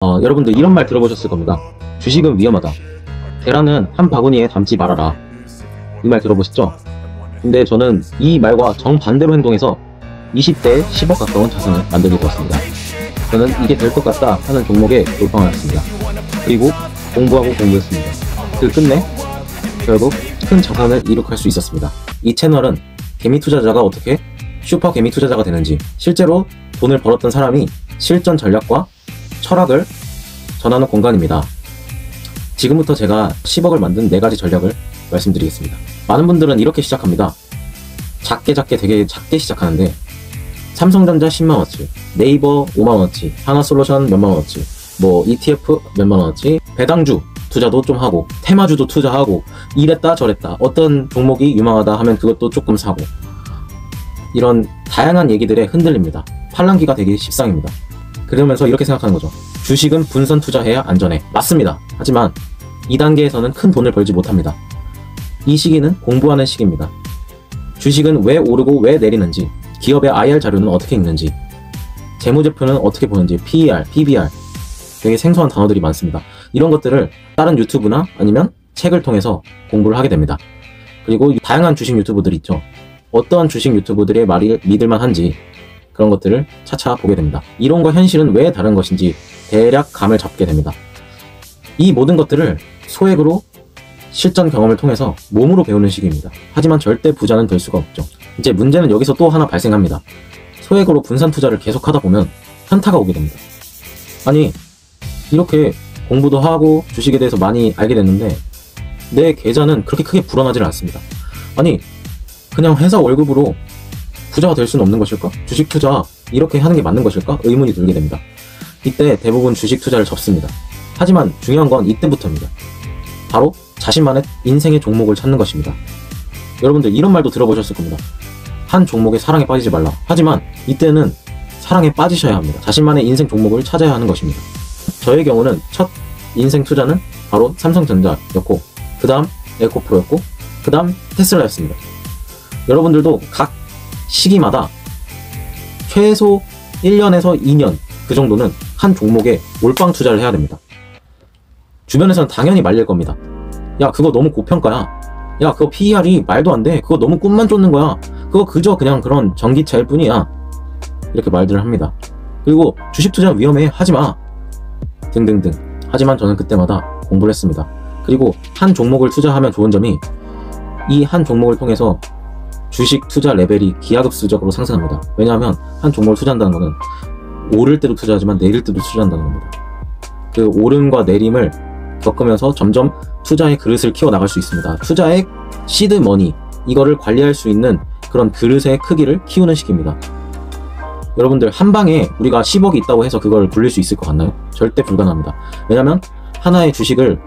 여러분들 이런 말 들어보셨을 겁니다. 주식은 위험하다. 계란은 한 바구니에 담지 말아라. 이 말 들어보셨죠? 근데 저는 이 말과 정반대로 행동해서 20대에 10억 가까운 자산을 만들게 되었습니다. 저는 이게 될 것 같다 하는 종목에 몰빵하였습니다. 그리고 공부하고 공부했습니다. 그 끝내 결국 큰 자산을 이룩할 수 있었습니다. 이 채널은 개미 투자자가 어떻게 슈퍼 개미 투자자가 되는지, 실제로 돈을 벌었던 사람이 실전 전략과 철학을 전하는 공간입니다. 지금부터 제가 10억을 만든 4가지 전략을 말씀드리겠습니다. 많은 분들은 이렇게 시작합니다. 작게 되게 작게 시작하는데, 삼성전자 10만원어치, 네이버 5만원어치, 하나솔루션 몇만원어치, 뭐 ETF 몇만원어치, 배당주 투자도 좀 하고, 테마주도 투자하고, 이랬다 저랬다, 어떤 종목이 유망하다 하면 그것도 조금 사고, 이런 다양한 얘기들에 흔들립니다. 팔랑귀가 되기 십상입니다. 그러면서 이렇게 생각하는 거죠. 주식은 분선 투자해야 안전해. 맞습니다. 하지만 2단계에서는 큰 돈을 벌지 못합니다. 이 시기는 공부하는 시기입니다. 주식은 왜 오르고 왜 내리는지, 기업의 IR 자료는 어떻게 읽는지, 재무제표는 어떻게 보는지, PER, PBR, 되게 생소한 단어들이 많습니다. 이런 것들을 다른 유튜브나 아니면 책을 통해서 공부를 하게 됩니다. 그리고 다양한 주식 유튜브들 있죠. 어떠한 주식 유튜브들의 말이 믿을만한지 그런 것들을 차차 보게 됩니다. 이론과 현실은 왜 다른 것인지 대략 감을 잡게 됩니다. 이 모든 것들을 소액으로 실전 경험을 통해서 몸으로 배우는 시기입니다. 하지만 절대 부자는 될 수가 없죠. 이제 문제는 여기서 또 하나 발생합니다. 소액으로 분산 투자를 계속하다 보면 현타가 오게 됩니다. 아니, 이렇게 공부도 하고 주식에 대해서 많이 알게 됐는데 내 계좌는 그렇게 크게 불어나지는 않습니다. 아니, 그냥 회사 월급으로 부자가 될 수는 없는 것일까? 주식 투자 이렇게 하는 게 맞는 것일까? 의문이 들게 됩니다. 이때 대부분 주식 투자를 접습니다. 하지만 중요한 건 이때부터입니다. 바로 자신만의 인생의 종목을 찾는 것입니다. 여러분들 이런 말도 들어보셨을 겁니다. 한 종목에 사랑에 빠지지 말라. 하지만 이때는 사랑에 빠지셔야 합니다. 자신만의 인생 종목을 찾아야 하는 것입니다. 저의 경우는 첫 인생 투자는 바로 삼성전자였고, 그 다음 에코프로였고, 그 다음 테슬라였습니다. 여러분들도 각 시기마다 최소 1년에서 2년 그 정도는 한 종목에 몰빵 투자를 해야 됩니다. 주변에서는 당연히 말릴 겁니다. 야, 그거 너무 고평가야. 야, 그거 PER이 말도 안 돼. 그거 너무 꿈만 쫓는 거야. 그거 그저 그냥 그런 전기차일 뿐이야. 이렇게 말들을 합니다. 그리고 주식 투자 위험해. 하지마. 등등등. 하지만 저는 그때마다 공부를 했습니다. 그리고 한 종목을 투자하면 좋은 점이 이 한 종목을 통해서 주식 투자 레벨이 기하급수적으로 상승합니다. 왜냐하면 한 종목을 투자한다는 것은 오를 때도 투자하지만 내릴 때도 투자한다는 겁니다. 그 오름과 내림을 겪으면서 점점 투자의 그릇을 키워나갈 수 있습니다. 투자의 시드머니, 이거를 관리할 수 있는 그런 그릇의 크기를 키우는 시기입니다. 여러분들 한 방에 우리가 10억이 있다고 해서 그걸 굴릴 수 있을 것 같나요? 절대 불가능합니다. 왜냐면 하나의 주식을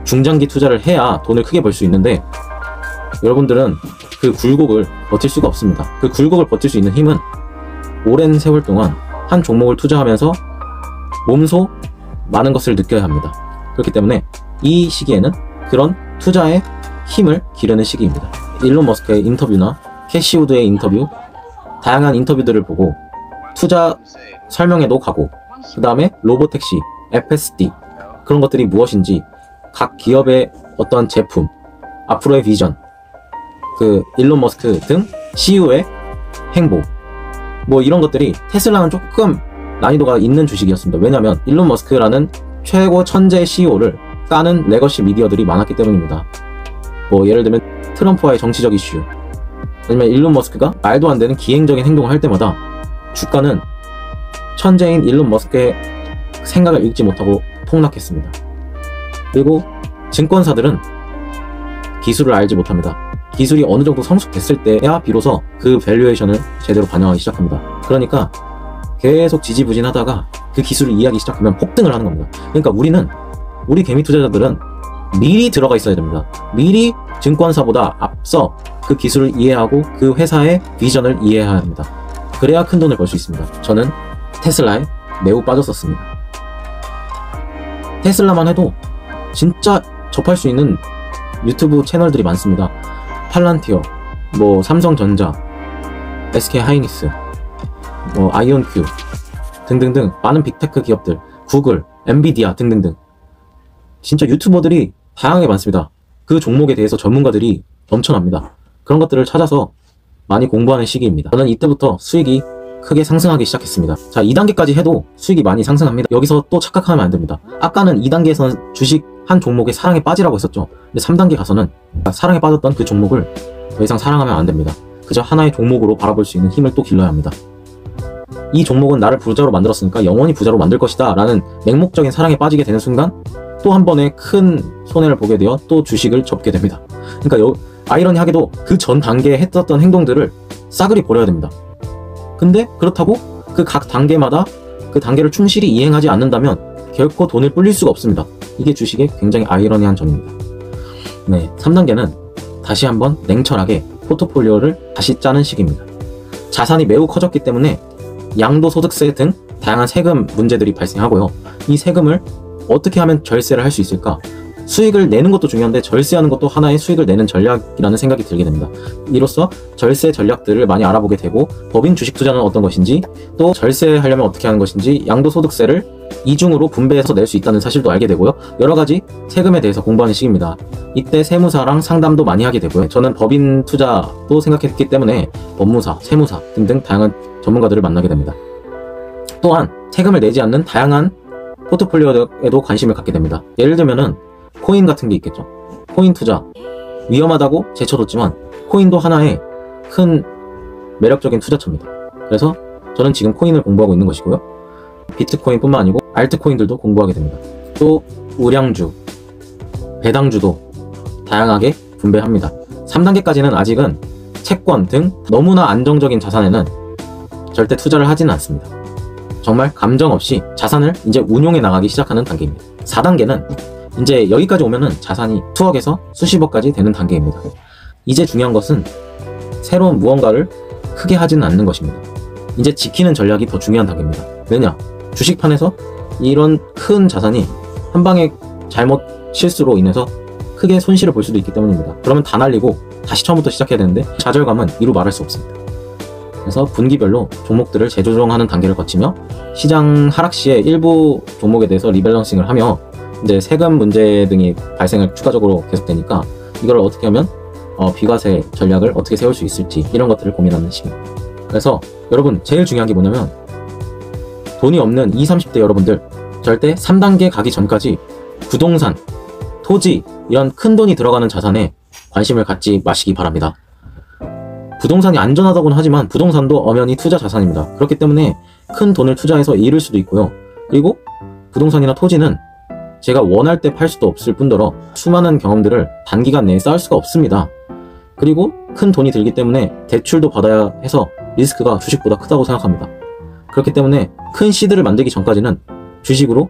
중장기 투자를 해야 돈을 크게 벌 수 있는데, 여러분들은 그 굴곡을 버틸 수가 없습니다. 그 굴곡을 버틸 수 있는 힘은 오랜 세월 동안 한 종목을 투자하면서 몸소 많은 것을 느껴야 합니다. 그렇기 때문에 이 시기에는 그런 투자의 힘을 기르는 시기입니다. 일론 머스크의 인터뷰나 캐시 우드의 인터뷰, 다양한 인터뷰들을 보고 투자 설명회도 가고, 그 다음에 로보택시, FSD, 그런 것들이 무엇인지, 각 기업의 어떠한 제품, 앞으로의 비전, 그 일론 머스크 등 CEO의 행보, 뭐 이런 것들이, 테슬라는 조금 난이도가 있는 주식이었습니다. 왜냐면 일론 머스크라는 최고 천재 CEO를 까는 레거시 미디어들이 많았기 때문입니다. 뭐 예를 들면 트럼프와의 정치적 이슈, 아니면 일론 머스크가 말도 안 되는 기행적인 행동을 할 때마다 주가는 천재인 일론 머스크의 생각을 읽지 못하고 폭락했습니다. 그리고 증권사들은 기술을 알지 못합니다. 기술이 어느 정도 성숙됐을 때야 비로소 그 밸류에이션을 제대로 반영하기 시작합니다. 그러니까 계속 지지부진하다가 그 기술을 이해하기 시작하면 폭등을 하는 겁니다. 그러니까 우리 개미 투자자들은 미리 들어가 있어야 됩니다. 미리 증권사보다 앞서 그 기술을 이해하고 그 회사의 비전을 이해해야 합니다. 그래야 큰 돈을 벌 수 있습니다. 저는 테슬라에 매우 빠졌었습니다. 테슬라만 해도 진짜 접할 수 있는 유튜브 채널들이 많습니다. 팔란티어, 뭐 삼성전자, SK하이닉스, 뭐 아이온큐 등등등 많은 빅테크 기업들, 구글, 엔비디아 등등등. 진짜 유튜버들이 다양하게 많습니다. 그 종목에 대해서 전문가들이 넘쳐납니다. 그런 것들을 찾아서 많이 공부하는 시기입니다. 저는 이때부터 수익이 크게 상승하기 시작했습니다. 자, 2단계까지 해도 수익이 많이 상승합니다. 여기서 또 착각하면 안 됩니다. 아까는 2단계에서는 주식 한 종목에 사랑에 빠지라고 했었죠. 근데 3단계 가서는 사랑에 빠졌던 그 종목을 더 이상 사랑하면 안 됩니다. 그저 하나의 종목으로 바라볼 수 있는 힘을 또 길러야 합니다. 이 종목은 나를 부자로 만들었으니까 영원히 부자로 만들 것이다 라는 맹목적인 사랑에 빠지게 되는 순간 또 한 번에 큰 손해를 보게 되어 또 주식을 접게 됩니다. 그러니까 아이러니하게도 그 전 단계에 했었던 행동들을 싸그리 버려야 됩니다. 근데 그렇다고 그 각 단계마다 그 단계를 충실히 이행하지 않는다면 결코 돈을 불릴 수가 없습니다. 이게 주식의 굉장히 아이러니한 점입니다. 네, 3단계는 다시 한번 냉철하게 포트폴리오를 다시 짜는 시기입니다. 자산이 매우 커졌기 때문에 양도소득세 등 다양한 세금 문제들이 발생하고요. 이 세금을 어떻게 하면 절세를 할 수 있을까? 수익을 내는 것도 중요한데 절세하는 것도 하나의 수익을 내는 전략이라는 생각이 들게 됩니다. 이로써 절세 전략들을 많이 알아보게 되고 법인 주식 투자는 어떤 것인지 또 절세하려면 어떻게 하는 것인지 양도소득세를 이중으로 분배해서 낼 수 있다는 사실도 알게 되고요. 여러가지 세금에 대해서 공부하는 시기입니다. 이때 세무사랑 상담도 많이 하게 되고요. 저는 법인 투자도 생각했기 때문에 법무사, 세무사 등등 다양한 전문가들을 만나게 됩니다. 또한 세금을 내지 않는 다양한 포트폴리오에도 관심을 갖게 됩니다. 예를 들면은 코인 같은 게 있겠죠. 코인 투자 위험하다고 제쳐뒀지만 코인도 하나의 큰 매력적인 투자처입니다. 그래서 저는 지금 코인을 공부하고 있는 것이고요. 비트코인뿐만 아니고 알트코인들도 공부하게 됩니다. 또 우량주, 배당주도 다양하게 분배합니다. 3단계까지는 아직은 채권 등 너무나 안정적인 자산에는 절대 투자를 하지는 않습니다. 정말 감정 없이 자산을 이제 운용해 나가기 시작하는 단계입니다. 4단계는 이제 여기까지 오면은 자산이 수억에서 수십억까지 되는 단계입니다. 이제 중요한 것은 새로운 무언가를 크게 하지는 않는 것입니다. 이제 지키는 전략이 더 중요한 단계입니다. 왜냐? 주식판에서 이런 큰 자산이 한 방에 잘못 실수로 인해서 크게 손실을 볼 수도 있기 때문입니다. 그러면 다 날리고 다시 처음부터 시작해야 되는데 좌절감은 이루 말할 수 없습니다. 그래서 분기별로 종목들을 재조정하는 단계를 거치며 시장 하락 시에 일부 종목에 대해서 리밸런싱을 하며 이제 세금 문제 등이 발생을 추가적으로 계속되니까 이걸 어떻게 하면 비과세 전략을 어떻게 세울 수 있을지 이런 것들을 고민하는 시기입니다. 그래서 여러분 제일 중요한 게 뭐냐면 돈이 없는 20, 30대 여러분들 절대 3단계 가기 전까지 부동산, 토지 이런 큰 돈이 들어가는 자산에 관심을 갖지 마시기 바랍니다. 부동산이 안전하다고는 하지만 부동산도 엄연히 투자 자산입니다. 그렇기 때문에 큰 돈을 투자해서 잃을 수도 있고요. 그리고 부동산이나 토지는 제가 원할 때 팔 수도 없을 뿐더러 수많은 경험들을 단기간 내에 쌓을 수가 없습니다. 그리고 큰 돈이 들기 때문에 대출도 받아야 해서 리스크가 주식보다 크다고 생각합니다. 그렇기 때문에 큰 시드를 만들기 전까지는 주식으로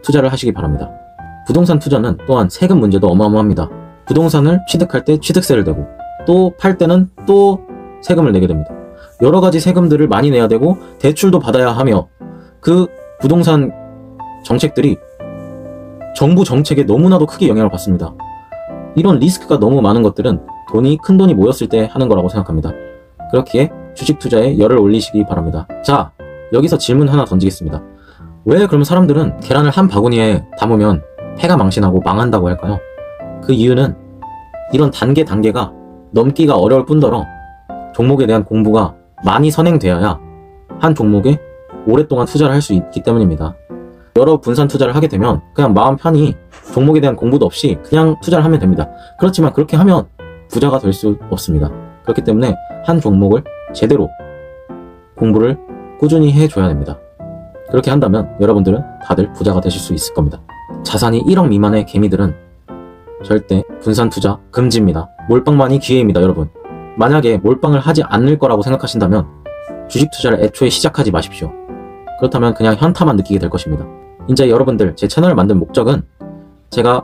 투자를 하시기 바랍니다. 부동산 투자는 또한 세금 문제도 어마어마합니다. 부동산을 취득할 때 취득세를 내고 또 팔 때는 또 세금을 내게 됩니다. 여러 가지 세금들을 많이 내야 되고 대출도 받아야 하며 그 부동산 정책들이 정부 정책에 너무나도 크게 영향을 받습니다. 이런 리스크가 너무 많은 것들은 큰 돈이 모였을 때 하는 거라고 생각합니다. 그렇기에 주식 투자에 열을 올리시기 바랍니다. 자, 여기서 질문 하나 던지겠습니다. 왜 그러면 사람들은 계란을 한 바구니에 담으면 패가 망신하고 망한다고 할까요? 그 이유는 이런 단계가 넘기가 어려울 뿐더러 종목에 대한 공부가 많이 선행되어야 한 종목에 오랫동안 투자를 할 수 있기 때문입니다. 여러 분산 투자를 하게 되면 그냥 마음 편히 종목에 대한 공부도 없이 그냥 투자를 하면 됩니다. 그렇지만 그렇게 하면 부자가 될 수 없습니다. 그렇기 때문에 한 종목을 제대로 공부를 꾸준히 해줘야 됩니다. 그렇게 한다면 여러분들은 다들 부자가 되실 수 있을 겁니다. 자산이 1억 미만의 개미들은 절대 분산 투자 금지입니다. 몰빵만이 기회입니다, 여러분. 만약에 몰빵을 하지 않을 거라고 생각하신다면 주식 투자를 애초에 시작하지 마십시오. 그렇다면 그냥 현타만 느끼게 될 것입니다. 이제 여러분들 제 채널을 만든 목적은 제가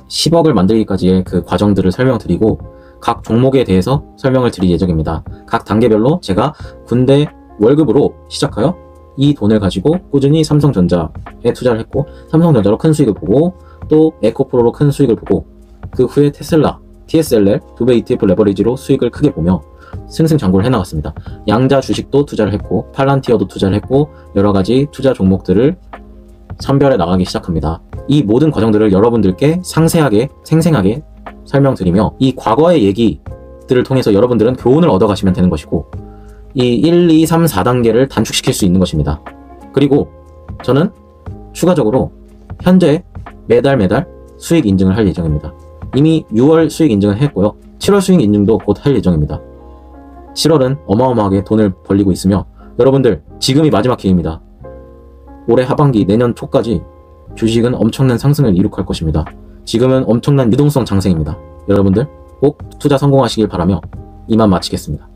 10억을 만들기까지의 그 과정들을 설명드리고 각 종목에 대해서 설명을 드릴 예정입니다. 각 단계별로 제가 군대 월급으로 시작하여 이 돈을 가지고 꾸준히 삼성전자에 투자를 했고 삼성전자로 큰 수익을 보고 또 에코프로로 큰 수익을 보고 그 후에 테슬라, TSLR, 두배 ETF 레버리지로 수익을 크게 보며 승승장구를 해나갔습니다. 양자 주식도 투자를 했고 팔란티어도 투자를 했고 여러가지 투자 종목들을 선별해 나가기 시작합니다. 이 모든 과정들을 여러분들께 상세하게 생생하게 설명드리며 이 과거의 얘기들을 통해서 여러분들은 교훈을 얻어가시면 되는 것이고 이 1, 2, 3, 4단계를 단축시킬 수 있는 것입니다. 그리고 저는 추가적으로 현재 매달 수익 인증을 할 예정입니다. 이미 6월 수익 인증을 했고요. 7월 수익 인증도 곧 할 예정입니다. 7월은 어마어마하게 돈을 벌리고 있으며 여러분들 지금이 마지막 기회입니다. 올해 하반기 내년 초까지 주식은 엄청난 상승을 이룩할 것입니다. 지금은 엄청난 유동성 장세입니다. 여러분들 꼭 투자 성공하시길 바라며 이만 마치겠습니다.